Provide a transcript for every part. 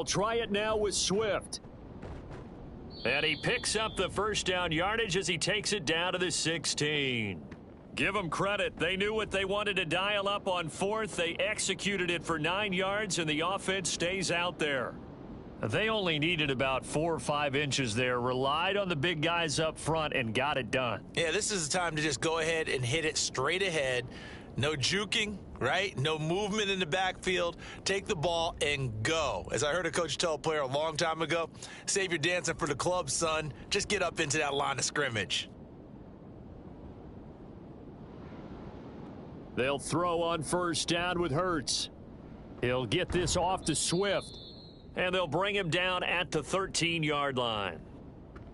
They'll try it now with Swift. And he picks up the first down yardage as he takes it down to the 16. Give them credit. They knew what they wanted to dial up on fourth. They executed it for 9 yards, and the offense stays out there. They only needed about 4 or 5 inches there, relied on the big guys up front, and got it done. Yeah, this is the time to just go ahead and hit it straight ahead. No juking, right? No movement in the backfield. Take the ball and go. As I heard a coach tell a player a long time ago, save your dancing for the club, son. Just get up into that line of scrimmage. They'll throw on first down with Hurts. He'll get this off to Swift. And they'll bring him down at the 13-yard line.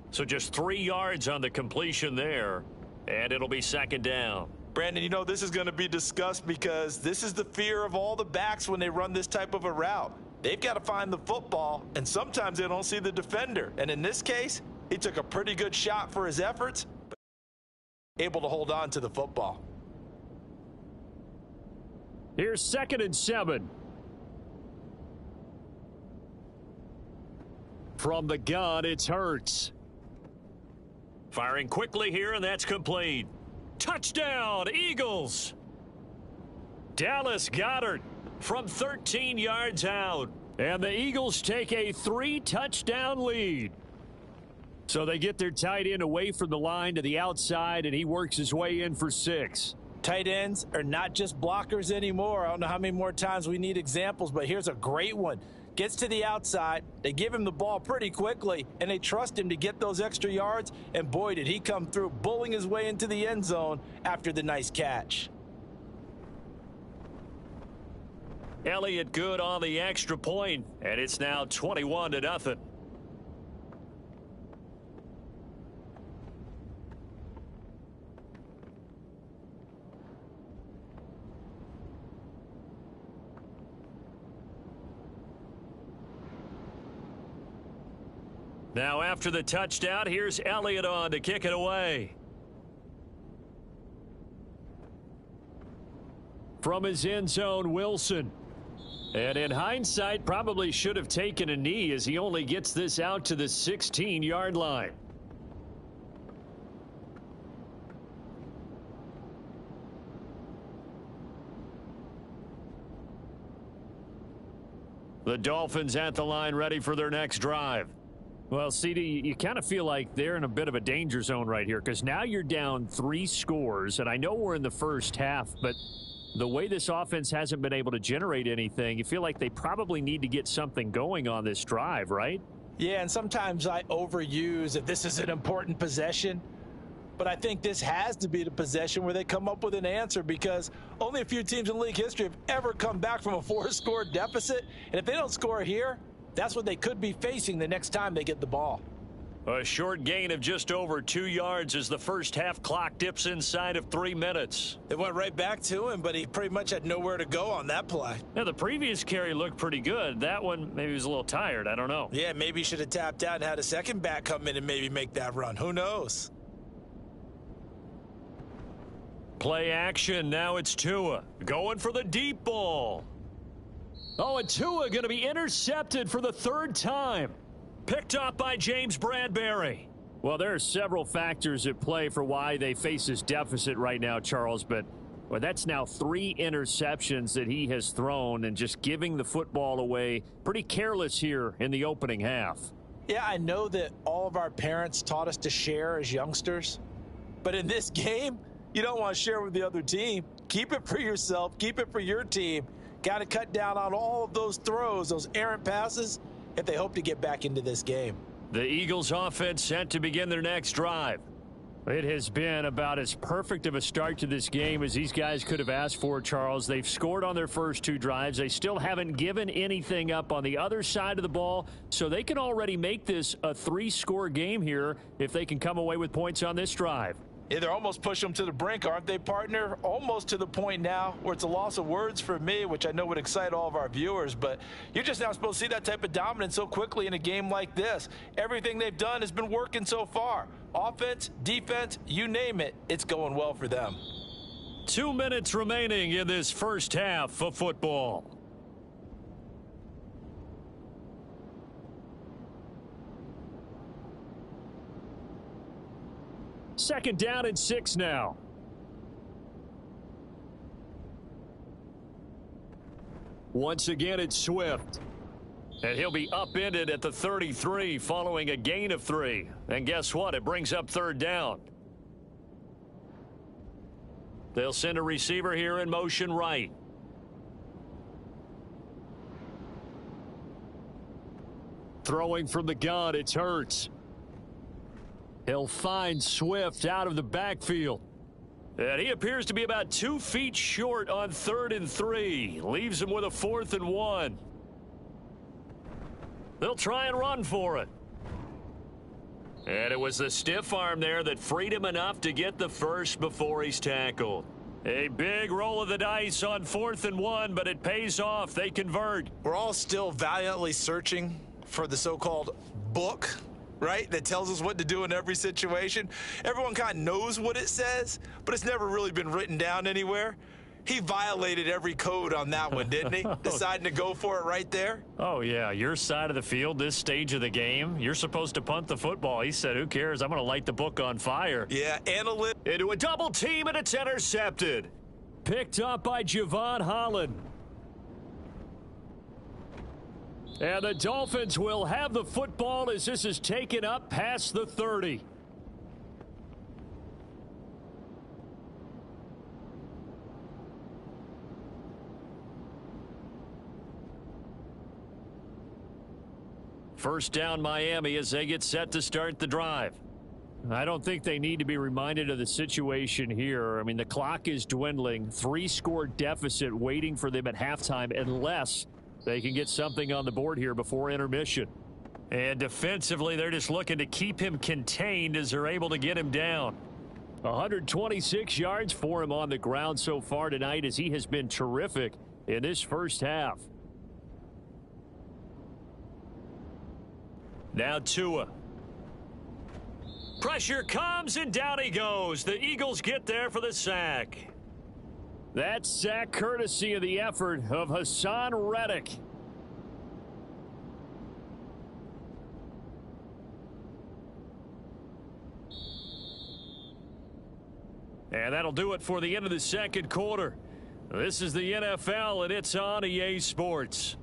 So just 3 yards on the completion there, and it'll be second down. Brandon, you know, this is going to be discussed because this is the fear of all the backs when they run this type of a route. They've got to find the football, and sometimes they don't see the defender. And in this case, he took a pretty good shot for his efforts, but able to hold on to the football. Here's 2nd and 7. From the gun, it's Hurts. Firing quickly here, and that's complete. Touchdown, Eagles! Dallas Goedert from 13 yards out. And the Eagles take a 3-touchdown lead. So they get their tight end away from the line to the outside, and he works his way in for 6. Tight ends are not just blockers anymore. I don't know how many more times we need examples, but here's a great one. Gets to the outside, they give him the ball pretty quickly, and they trust him to get those extra yards, and boy, did he come through, bullying his way into the end zone after the nice catch. Elliott good on the extra point, and it's now 21-0. Now after the touchdown, here's Elliott on to kick it away. From his end zone, Wilson. And in hindsight, probably should have taken a knee as he only gets this out to the 16-yard line. The Dolphins at the line ready for their next drive. Well, CD, you kind of feel like they're in a bit of a danger zone right here because now you're down 3 scores, and I know we're in the first half, but the way this offense hasn't been able to generate anything, you feel like they probably need to get something going on this drive, right? Yeah, and sometimes I overuse if this is an important possession, but I think this has to be the possession where they come up with an answer because only a few teams in league history have ever come back from a 4-score deficit, and if they don't score here, that's what they could be facing the next time they get the ball. A short gain of just over 2 yards as the first half clock dips inside of 3 minutes. It went right back to him, but he pretty much had nowhere to go on that play. Now, the previous carry looked pretty good. That one, maybe he was a little tired. I don't know. Yeah, maybe he should have tapped out and had a second back come in and maybe make that run. Who knows? Play action. Now it's Tua going for the deep ball. Oh, and Tua going to be intercepted for the 3rd time. Picked up by James Bradbury. Well, there are several factors at play for why they face this deficit right now, Charles, but well, that's now 3 interceptions that he has thrown and just giving the football away. Pretty careless here in the opening half. Yeah, I know that all of our parents taught us to share as youngsters, but in this game, you don't want to share with the other team. Keep it for yourself. Keep it for your team. Got to cut down on all of those throws, those errant passes, if they hope to get back into this game. The Eagles offense set to begin their next drive. It has been about as perfect of a start to this game as these guys could have asked for, Charles. They've scored on their first 2 drives. They still haven't given anything up on the other side of the ball, so they can already make this a 3-score game here if they can come away with points on this drive. Yeah, they're almost pushing them to the brink, aren't they, partner? Almost to the point now where it's a loss of words for me, which I know would excite all of our viewers, but you're just now supposed to see that type of dominance so quickly in a game like this. Everything they've done has been working so far. Offense, defense, you name it, it's going well for them. 2 minutes remaining in this first half of football. Second down and 6 now. Once again, it's Swift. And he'll be upended at the 33 following a gain of 3. And guess what? It brings up third down. They'll send a receiver here in motion right. Throwing from the gun, it's Hurts. He'll find Swift out of the backfield. And he appears to be about 2 feet short on 3rd and 3. Leaves him with a 4th and 1. They'll try and run for it. And it was the stiff arm there that freed him enough to get the first before he's tackled. A big roll of the dice on 4th and 1, but it pays off. They convert. We're all still valiantly searching for the so-called book, right, that tells us what to do in every situation. Everyone kind of knows what it says, but it's never really been written down anywhere. He violated every code on that one, didn't he? Deciding to go for it right there. Oh, yeah, your side of the field, this stage of the game, you're supposed to punt the football. He said, who cares? I'm going to light the book on fire. Yeah, into a double team, and it's intercepted. Picked up by Javon Holland. And the Dolphins will have the football as this is taken up past the 30. First down Miami as they get set to start the drive. I don't think they need to be reminded of the situation here. I mean, the clock is dwindling. 3-score deficit waiting for them at halftime unless they can get something on the board here before intermission. And defensively, they're just looking to keep him contained as they're able to get him down. 126 yards for him on the ground so far tonight as he has been terrific in this first half. Now Tua. Pressure comes and down he goes. The Eagles get there for the sack. That sack courtesy of the effort of Hassan Reddick. And that'll do it for the end of the second quarter. This is the NFL and it's on EA Sports.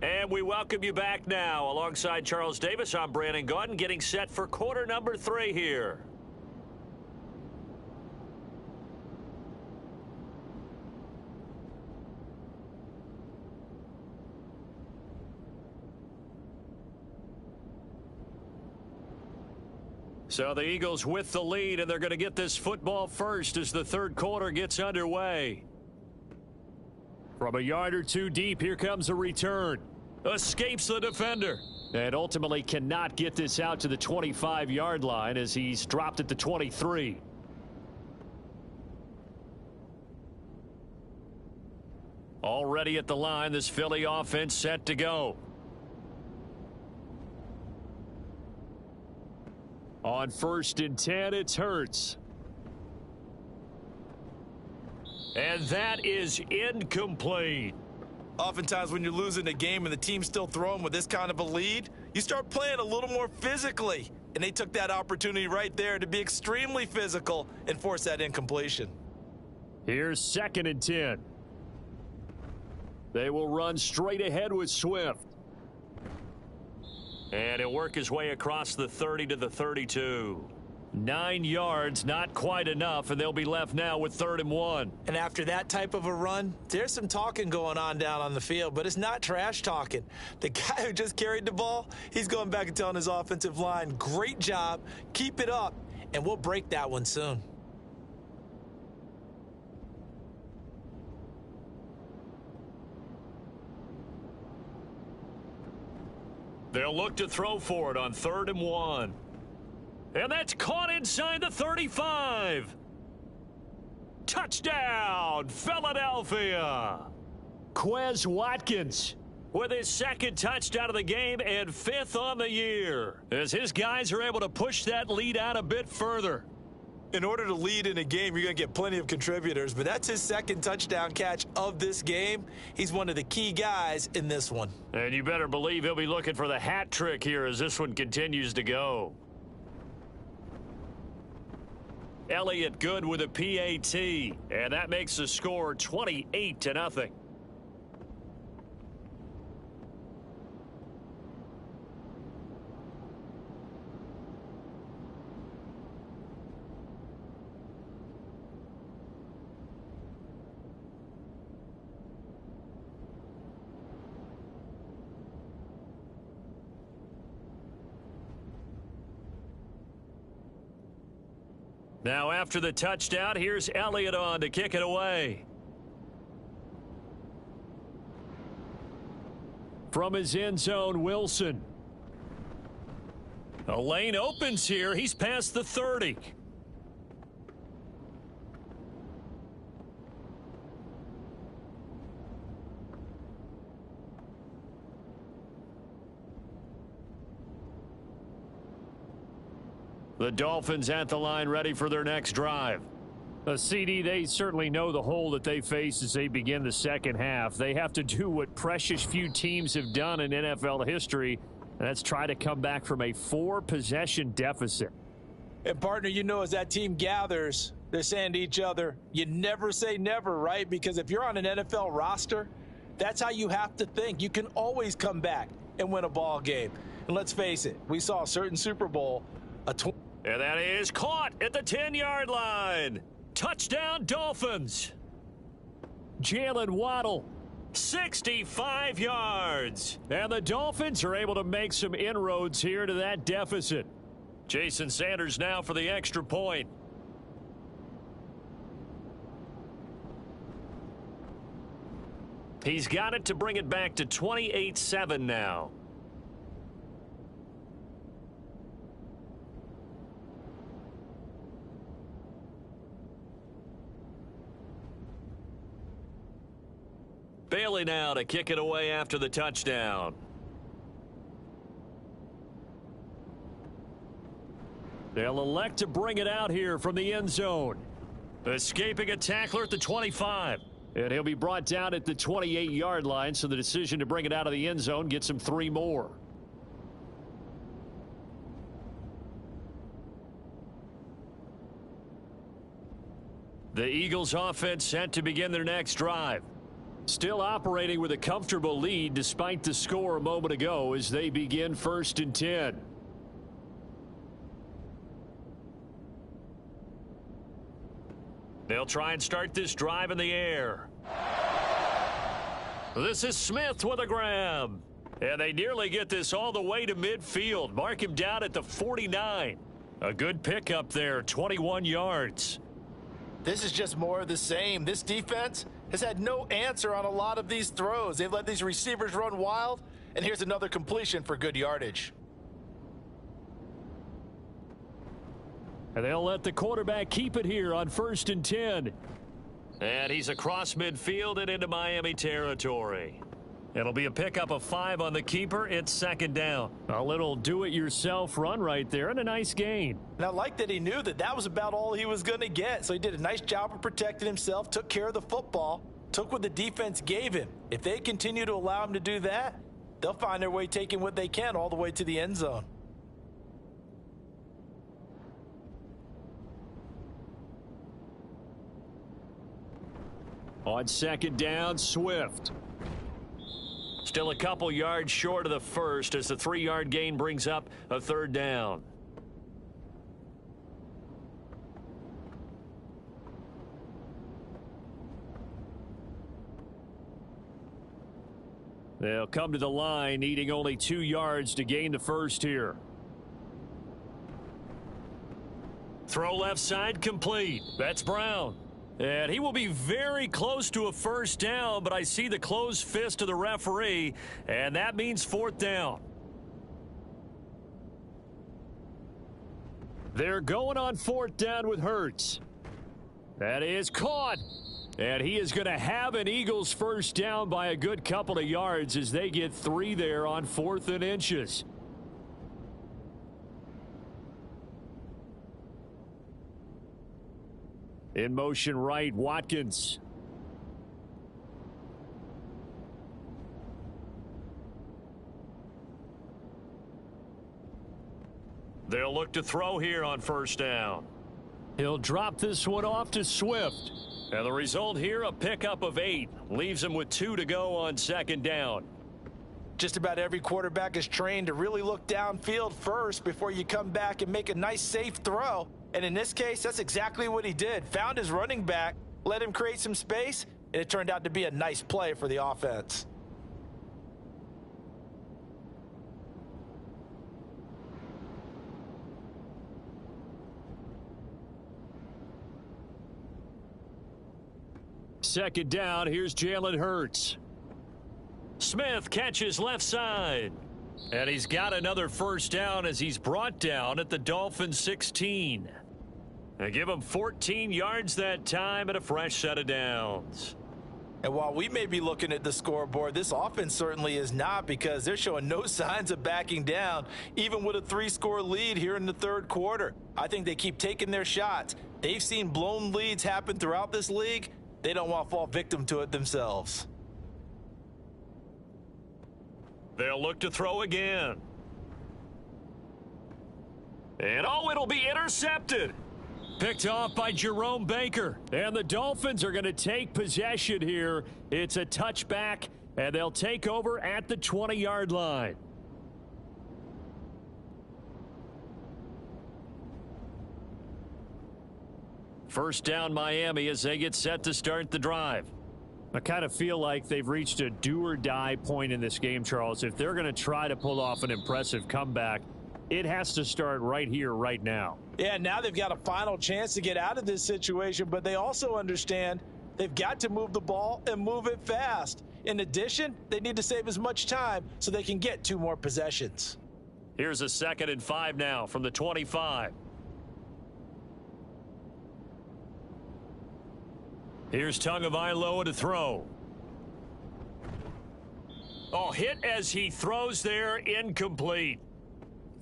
And we welcome you back now. Alongside Charles Davis, I'm Brandon Gaudin, getting set for quarter number 3 here. So the Eagles with the lead, and they're going to get this football first as the third quarter gets underway. From a yard or two deep, here comes a return. Escapes the defender. And ultimately cannot get this out to the 25-yard line as he's dropped at the 23. Already at the line, this Philly offense set to go. On 1st and 10, it's Hurts. And that is incomplete. Oftentimes when you're losing a game and the team's still throwing with this kind of a lead, you start playing a little more physically. And they took that opportunity right there to be extremely physical and force that incompletion. Here's 2nd and 10. They will run straight ahead with Swift. And he'll work his way across the 30 to the 32. 9 yards, not quite enough, and they'll be left now with 3rd and 1. And after that type of a run, there's some talking going on down on the field, but it's not trash talking. The guy who just carried the ball, he's going back and telling his offensive line, great job, keep it up, and we'll break that one soon. They'll look to throw for it on 3rd and 1. And that's caught inside the 35. Touchdown, Philadelphia. Quez Watkins with his second touchdown of the game and 5th on the year, as his guys are able to push that lead out a bit further. In order to lead in a game, you're going to get plenty of contributors, but that's his second touchdown catch of this game. He's one of the key guys in this one. And you better believe he'll be looking for the hat trick here as this one continues to go. Elliott good with a PAT, and that makes the score 28-0. Now after the touchdown, here's Elliott on to kick it away. from his end zone, Wilson. A lane opens here. He's past the 30. The Dolphins at the line, ready for their next drive. CD, they certainly know the hole that they face as they begin the second half. They have to do what precious few teams have done in NFL history, and that's try to come back from a 4-possession deficit. And, partner, you know, as that team gathers, they're saying to each other, you never say never, right? Because if you're on an NFL roster, that's how you have to think. You can always come back and win a ball game. And let's face it, we saw a certain Super Bowl, and that is caught at the 10-yard line. Touchdown, Dolphins. Jalen Waddle. 65 yards. And the Dolphins are able to make some inroads here to that deficit. Jason Sanders now for the extra point. He's got it to bring it back to 28-7 now. Bailey now to kick it away after the touchdown. They'll elect to bring it out here from the end zone. Escaping a tackler at the 25. And he'll be brought down at the 28-yard line, so the decision to bring it out of the end zone gets him 3 more. The Eagles offense set to begin their next drive. Still operating with a comfortable lead despite the score a moment ago as they begin 1st and 10. They'll try and start this drive in the air. This is Smith with a grab. And they nearly get this all the way to midfield. Mark him down at the 49. A good pickup there, 21 yards. This is just more of the same. This defense has had no answer on a lot of these throws. They've let these receivers run wild, and here's another completion for good yardage. And they'll let the quarterback keep it here on 1st and 10. And he's across midfield and into Miami territory. It'll be a pickup of 5 on the keeper. It's 2nd down. A little do-it-yourself run right there and a nice gain. And I like that he knew that that was about all he was going to get. So he did a nice job of protecting himself, took care of the football, took what the defense gave him. If they continue to allow him to do that, they'll find their way taking what they can all the way to the end zone. On 2nd down, Swift. Still a couple yards short of the first as the 3-yard gain brings up a 3rd down. They'll come to the line, needing only 2 yards to gain the first here. Throw left side complete. That's Brown. And he will be very close to a 1st down, but I see the closed fist of the referee, and that means 4th down. They're going on 4th down with Hurts. That is caught. And he is going to have an Eagles first down by a good couple of yards as they get 3 there on 4th and inches. In motion right, Watkins. They'll look to throw here on first down. He'll drop this one off to Swift. And the result here, a pickup of 8. Leaves him with 2 to go on 2nd down. Just about every quarterback is trained to really look downfield first before you come back and make a nice, safe throw. And in this case, that's exactly what he did. Found his running back, let him create some space, and it turned out to be a nice play for the offense. Second down, here's Jalen Hurts. Smith catches left side. And he's got another first down as he's brought down at the Dolphins 16. They give him 14 yards that time and a fresh set of downs. And while we may be looking at the scoreboard, this offense certainly is not, because they're showing no signs of backing down, even with a 3-score lead here in the 3rd quarter. I think they keep taking their shots. They've seen blown leads happen throughout this league. They don't want to fall victim to it themselves. They'll look to throw again. And oh, it'll be intercepted. Picked off by Jerome Baker. And the Dolphins are going to take possession here. It's a touchback, and they'll take over at the 20-yard line. First down Miami as they get set to start the drive. I kind of feel like they've reached a do-or-die point in this game, Charles. If they're going to try to pull off an impressive comeback, it has to start right here, right now. Yeah, now they've got a final chance to get out of this situation, but they also understand they've got to move the ball and move it fast. In addition, they need to save as much time so they can get 2 more possessions. Here's a 2nd and 5 now from the 25. Here's Tagovailoa to throw. Oh, hit as he throws there, incomplete.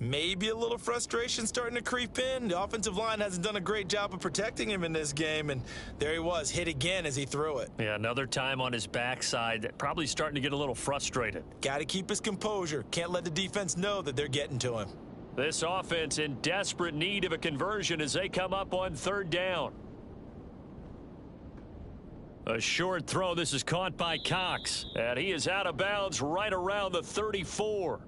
Maybe a little frustration starting to creep in. The offensive line hasn't done a great job of protecting him in this game, and there he was, hit again as he threw it. Yeah, another time on his backside, probably starting to get a little frustrated. Got to keep his composure. Can't let the defense know that they're getting to him. This offense in desperate need of a conversion as they come up on 3rd down. A short throw. This is caught by Cox. And he is out of bounds right around the 34.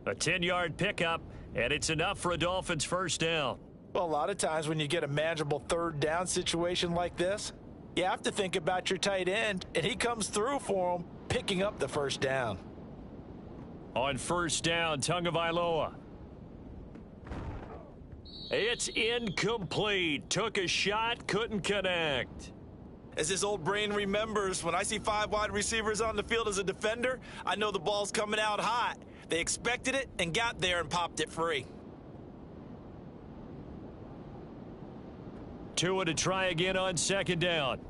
A 10-yard pickup, and it's enough for a Dolphins first down. Well, a lot of times when you get a manageable 3rd down situation like this, you have to think about your tight end, and he comes through for him, picking up the first down. On first down, Tagovailoa. It's incomplete. Took a shot, couldn't connect. As his old brain remembers, when I see 5 wide receivers on the field as a defender, I know the ball's coming out hot. They expected it and got there and popped it free. Tua to try again on 2nd down.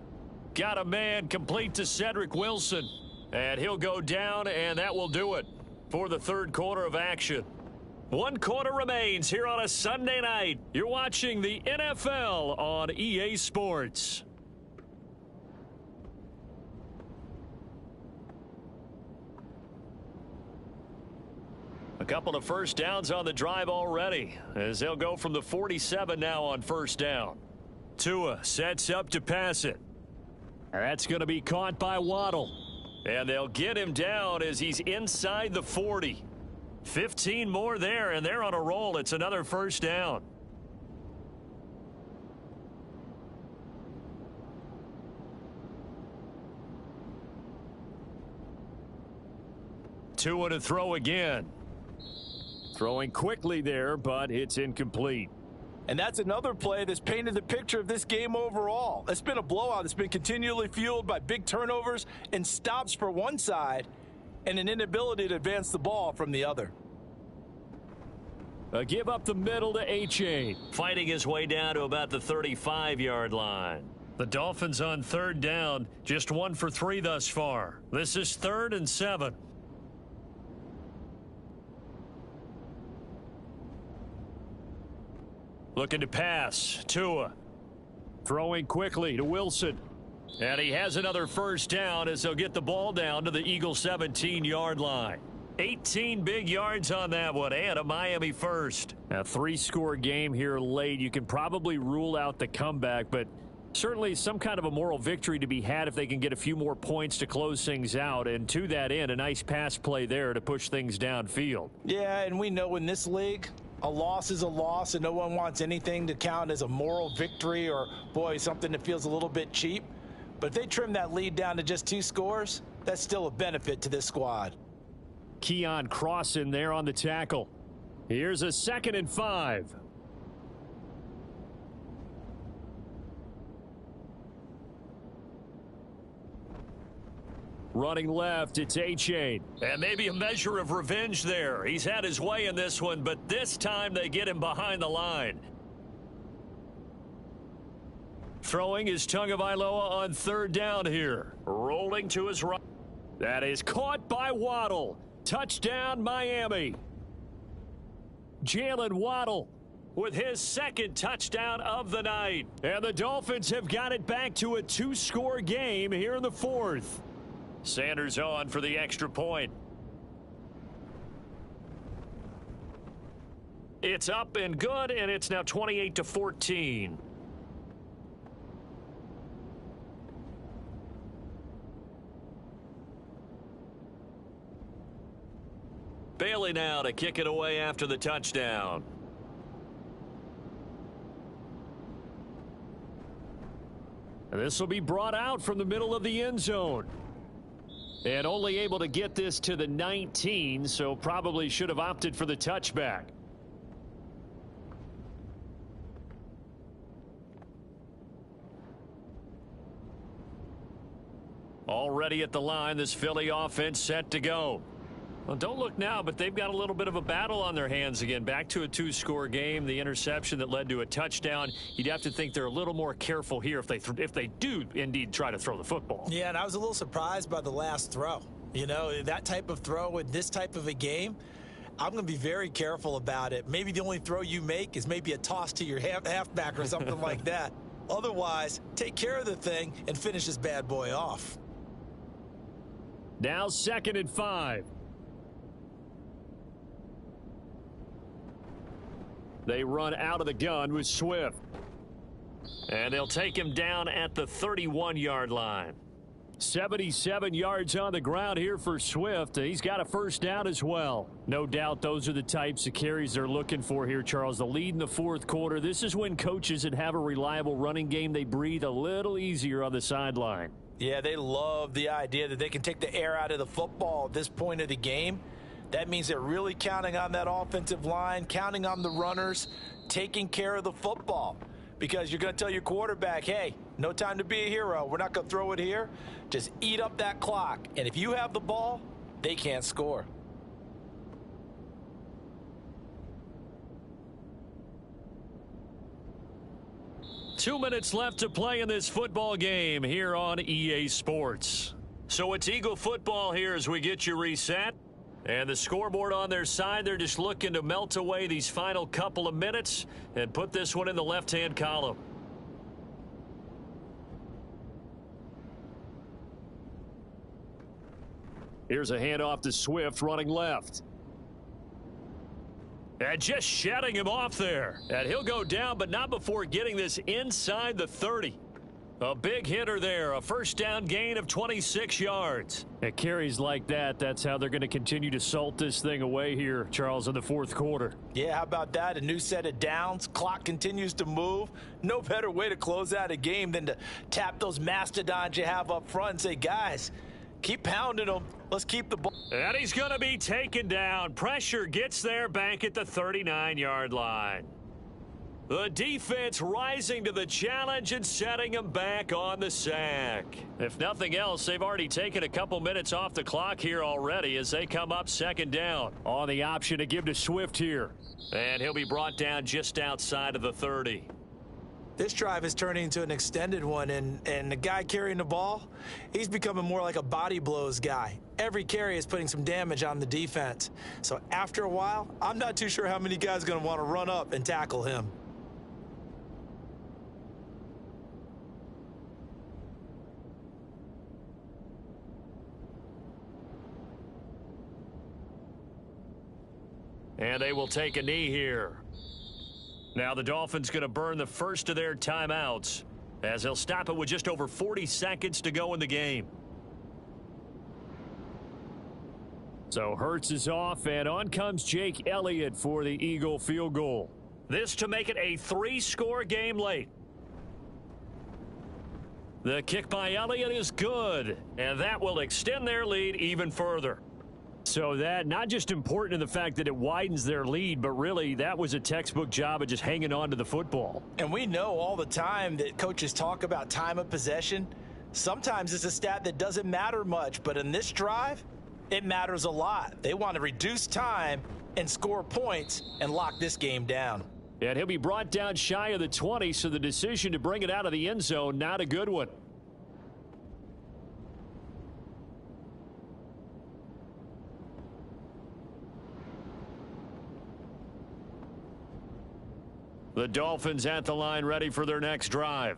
Got a man complete to Cedric Wilson. And he'll go down, and that will do it for the 3rd quarter of action. 1 quarter remains here on a Sunday night. You're watching the NFL on EA Sports. A couple of first downs on the drive already as they'll go from the 47 now on first down. Tua sets up to pass it. That's going to be caught by Waddle. And they'll get him down as he's inside the 40. 15 more there, and they're on a roll. It's another first down. Tua to throw again. Throwing quickly there, but it's incomplete. And that's another play that's painted the picture of this game overall. It's been a blowout. It's been continually fueled by big turnovers and stops for one side and an inability to advance the ball from the other. A give up the middle to H.A. Fighting his way down to about the 35-yard line. The Dolphins on third down, just 1 for 3 thus far. This is 3rd and 7. Looking to pass. Tua. Throwing quickly to Wilson. And he has another first down as they'll get the ball down to the Eagles' 17-yard line. 18 big yards on that one, and a Miami first. A 3-score game here late. You can probably rule out the comeback, but certainly some kind of a moral victory to be had if they can get a few more points to close things out. And to that end, a nice pass play there to push things downfield. Yeah, and we know in this league, a loss is a loss, and no one wants anything to count as a moral victory or, boy, something that feels a little bit cheap. But if they trim that lead down to just 2 scores, that's still a benefit to this squad. Keon Crossan there on the tackle. Here's a 2nd and 5. Running left, it's A-Chain. And maybe a measure of revenge there. He's had his way in this one, but this time they get him behind the line. Throwing is Tagovailoa on 3rd down here. Rolling to his right. That is caught by Waddle. Touchdown, Miami. Jalen Waddle with his 2nd touchdown of the night. And the Dolphins have got it back to a 2-score game here in the 4th. Sanders on for the extra point. It's up and good, and it's now 28-14. Bailey now to kick it away after the touchdown. And this will be brought out from the middle of the end zone. And only able to get this to the 19, so probably should have opted for the touchback. Already at the line, this Philly offense set to go. Well, don't look now, but they've got a little bit of a battle on their hands again. Back to a 2-score game. The interception that led to a touchdown. You'd have to think they're a little more careful here if they do indeed try to throw the football. Yeah, and I was a little surprised by the last throw. You know, that type of throw in this type of a game, I'm going to be very careful about it. Maybe the only throw you make is maybe a toss to your halfback or something like that. Otherwise, take care of the thing and finish this bad boy off. Now 2nd and 5. They run out of the gun with Swift. And they'll take him down at the 31-yard line. 77 yards on the ground here for Swift. He's got a first down as well. No doubt those are the types of carries they're looking for here, Charles. The lead in the 4th quarter. This is when coaches that have a reliable running game, they breathe a little easier on the sideline. Yeah, they love the idea that they can take the air out of the football at this point of the game. That means they're really counting on that offensive line, counting on the runners, taking care of the football. Because you're going to tell your quarterback, hey, no time to be a hero. We're not going to throw it here. Just eat up that clock. And if you have the ball, they can't score. Two minutes left to play in this football game here on EA Sports. So it's Eagle football here as we get you reset. And the scoreboard on their side, they're just looking to melt away these final couple of minutes and put this one in the left-hand column. Here's a handoff to Swift running left. And just shutting him off there. And he'll go down, but not before getting this inside the 30. A big hitter there, a first down gain of 26 yards. At carries like that, that's how they're going to continue to salt this thing away here, Charles, in the 4th quarter. Yeah, how about that? A new set of downs. Clock continues to move. No better way to close out a game than to tap those mastodons you have up front and say, guys, keep pounding them. Let's keep the ball. And he's going to be taken down. Pressure gets there back at the 39-yard line. The defense rising to the challenge and setting him back on the sack. If nothing else, they've already taken a couple minutes off the clock here already as they come up 2nd down. On the option to give to Swift here. And he'll be brought down just outside of the 30. This drive is turning into an extended one, and the guy carrying the ball, he's becoming more like a body blows guy. Every carry is putting some damage on the defense. So after a while, I'm not too sure how many guys are going to want to run up and tackle him. And they will take a knee here. Now the Dolphins going to burn the first of their timeouts as they'll stop it with just over 40 seconds to go in the game. So Hurts is off, and on comes Jake Elliott for the Eagle field goal. This to make it a 3-score game late. The kick by Elliott is good, and that will extend their lead even further. So that not just important in the fact that it widens their lead, but really that was a textbook job of just hanging on to the football. And we know all the time that coaches talk about time of possession. Sometimes it's a stat that doesn't matter much, but in this drive, it matters a lot. They want to reduce time and score points and lock this game down. And he'll be brought down shy of the 20, so the decision to bring it out of the end zone, not a good one. The Dolphins at the line ready for their next drive.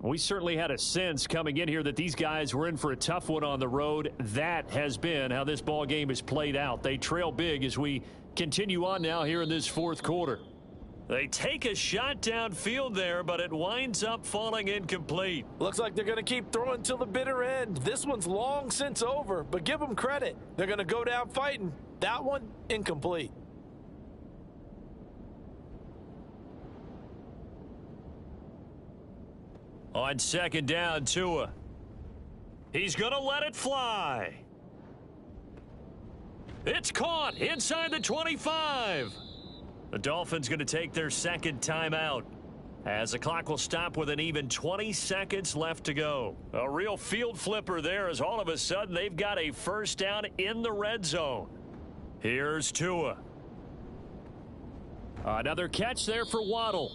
We certainly had a sense coming in here that these guys were in for a tough one on the road. That has been how this ball game is played out. They trail big as we continue on now here in this fourth quarter. They take a shot downfield there, but it winds up falling incomplete. Looks like they're going to keep throwing till the bitter end. This one's long since over, but give them credit. They're going to go down fighting. That one, incomplete. On second down, Tua. He's going to let it fly. It's caught inside the 25. The Dolphins going to take their second timeout as the clock will stop with an even 20 seconds left to go. A real field flipper there as all of a sudden they've got a first down in the red zone. Here's Tua. Another catch there for Waddle.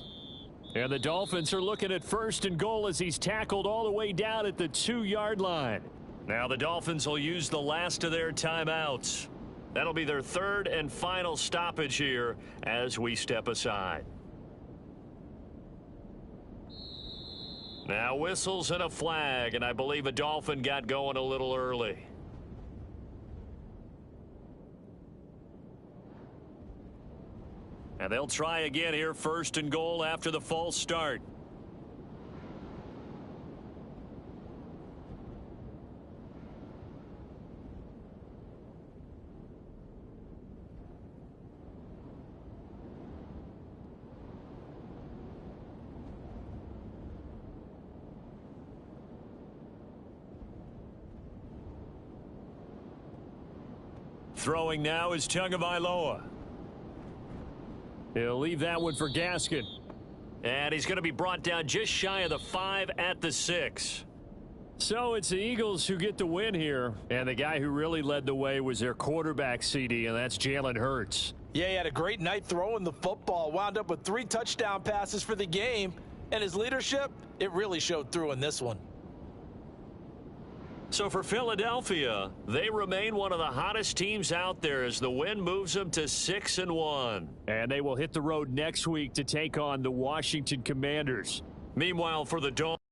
And the Dolphins are looking at first and goal as he's tackled all the way down at the 2-yard line. Now the Dolphins will use the last of their timeouts. That'll be their third and final stoppage here as we step aside. Now whistles and a flag, and I believe a Dolphin got going a little early. And they'll try again here, first and goal after the false start. Throwing now is Tagovailoa. He'll leave that one for Gaskin. And he's going to be brought down just shy of the 5 at the 6. So it's the Eagles who get the win here. And the guy who really led the way was their quarterback, CD, and that's Jalen Hurts. Yeah, he had a great night throwing the football. Wound up with 3 touchdown passes for the game. And his leadership, it really showed through in this one. So for Philadelphia, they remain one of the hottest teams out there as the win moves them to 6-1. And they will hit the road next week to take on the Washington Commanders. Meanwhile, for the Dolphins.